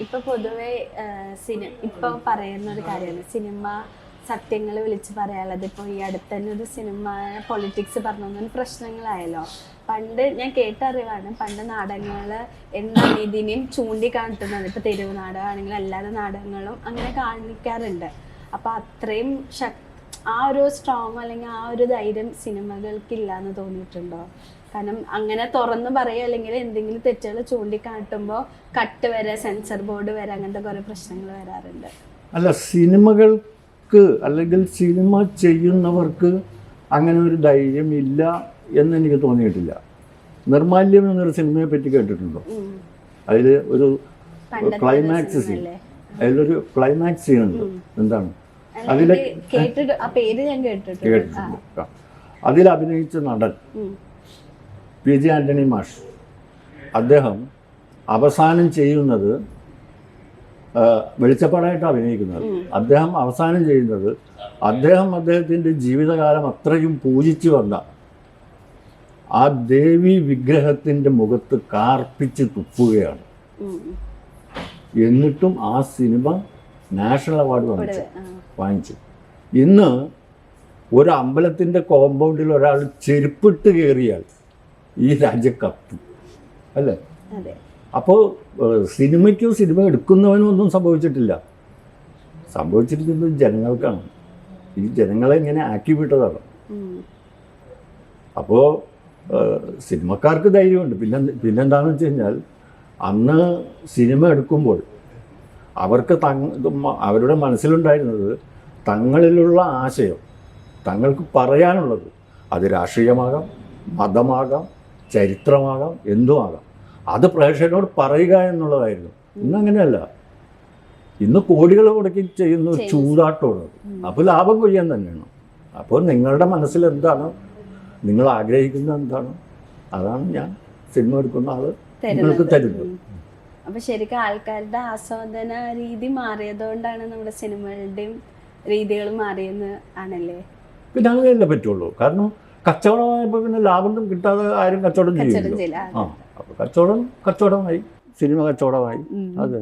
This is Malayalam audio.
ഇപ്പൊ പൊതുവെ ഇപ്പൊ പറയുന്ന ഒരു കാര്യമാണ് സിനിമ സത്യങ്ങൾ വിളിച്ച് പറയാനുള്ളത്. ഇപ്പൊ ഈ അടുത്ത് തന്നെ ഒരു സിനിമ പൊളിറ്റിക്സ് പറഞ്ഞൊന്നും പ്രശ്നങ്ങളായല്ലോ. പണ്ട് ഞാൻ കേട്ടറിവാണ്, പണ്ട് നാടകങ്ങള് എന്താ ഇതിനെയും ചൂണ്ടിക്കാട്ടുന്നത്. ഇപ്പൊ തെരുവ് നാടകമാണെങ്കിലും അല്ലാതെ നാടകങ്ങളും അങ്ങനെ കാണിക്കാറുണ്ട്. അപ്പൊ അത്രയും ആ ഒരു സ്ട്രോങ് അല്ലെങ്കിൽ ആ ഒരു ധൈര്യം സിനിമകൾക്കില്ല എന്ന് തോന്നിയിട്ടുണ്ടോ? കാരണം അങ്ങനെ തുറന്ന് പറയുക അല്ലെങ്കിൽ എന്തെങ്കിലും തെറ്റുകൾ ചൂണ്ടിക്കാട്ടുമ്പോൾ കട്ട് വരെ സെൻസർ ബോർഡ് വരെ അങ്ങനത്തെ കുറെ പ്രശ്നങ്ങൾ വരാറുണ്ട്. അല്ല, സിനിമകൾക്ക് അല്ലെങ്കിൽ സിനിമ ചെയ്യുന്നവർക്ക് അങ്ങനെ ഒരു ധൈര്യം ഇല്ല എന്ന് എനിക്ക് തോന്നിയിട്ടില്ല. നിർമാല്യം എന്നൊരു സിനിമയെ പറ്റി കേട്ടിട്ടുണ്ടോ? അതിൽ ഒരു ക്ലൈമാക്സ് സീൻ, അതിലൊരു ക്ലൈമാക്സ് സീൻ ഉണ്ട്. എന്താണ് അതിലെ കേട്ടിട്ടുണ്ട്. അതിൽ അഭിനയിച്ച നടൻ PG ആൻ്റണി മാഷ്, അദ്ദേഹം അവസാനം ചെയ്യുന്നത്, വെളിച്ചപ്പാടായിട്ട് അഭിനയിക്കുന്നത്, അദ്ദേഹം അവസാനം ചെയ്യുന്നത് അദ്ദേഹത്തിൻ്റെ ജീവിതകാലം അത്രയും പൂജിച്ചു വന്ന ആ ദേവി വിഗ്രഹത്തിൻ്റെ മുഖത്ത് കാർപ്പിച്ച് തുപ്പുകയാണ്. എന്നിട്ടും ആ സിനിമ നാഷണൽ അവാർഡ് വാങ്ങിച്ചു. ഇന്ന് ഒരു അമ്പലത്തിൻ്റെ കോമ്പൗണ്ടിൽ ഒരാൾ ചെരുപ്പിട്ട് കയറിയാൽ ഈ രാജ്യം കത്തും, അല്ലേ? അപ്പോൾ സിനിമയ്ക്കോ സിനിമ എടുക്കുന്നവനും ഒന്നും സംഭവിച്ചിട്ടില്ല. സംഭവിച്ചിരിക്കുന്നത് ജനങ്ങൾക്കാണ്. ഈ ജനങ്ങളെ ഇങ്ങനെ ആക്കി വിട്ടതാണ്. അപ്പോൾ സിനിമക്കാർക്ക് ധൈര്യമുണ്ട്. പിന്നെന്താണെന്ന് വെച്ച് കഴിഞ്ഞാൽ, അന്ന് സിനിമ എടുക്കുമ്പോൾ അവർക്ക് അവരുടെ മനസ്സിലുണ്ടായിരുന്നത് തങ്ങളിലുള്ള ആശയം, തങ്ങൾക്ക് പറയാനുള്ളത്, അത് രാഷ്ട്രീയമാകാം, മതമാകാം, ചരിത്രമാകാം, എന്തുമാകാം, അത് പ്രേക്ഷകരോട് പറയുക എന്നുള്ളതായിരുന്നു. ഇന്നങ്ങനെയല്ല. ഇന്ന് കോടികൾ മുടക്കി ചെയ്യുന്ന ഒരു ചൂതാട്ടമാണ്. അപ്പോൾ ലാഭം കൊയ്യാൻ തന്നെയാണ്. അപ്പോൾ നിങ്ങളുടെ മനസ്സിൽ എന്താണ്, നിങ്ങൾ ആഗ്രഹിക്കുന്നത് എന്താണ്, അതാണ് ഞാൻ സിനിമ എടുക്കുന്ന ആൾ നിങ്ങൾക്ക് തരുന്നത്. അപ്പൊ ശരിക്കും ആൾക്കാരുടെ ആസ്വാദന രീതി മാറിയതുകൊണ്ടാണ് നമ്മുടെ സിനിമകളുടെയും രീതികൾ മാറിയെന്ന് ആണല്ലേ? പിന്നെ അങ്ങനെയല്ലേ പറ്റുള്ളൂ. കാരണം കച്ചവടമായപ്പോൾ പിന്നെ ലാഭം കിട്ടാതെ ആരും കച്ചവടം ചെയ്യില്ല. അപ്പോൾ കച്ചവടമായി, സിനിമ കച്ചവടമായി. അതെ.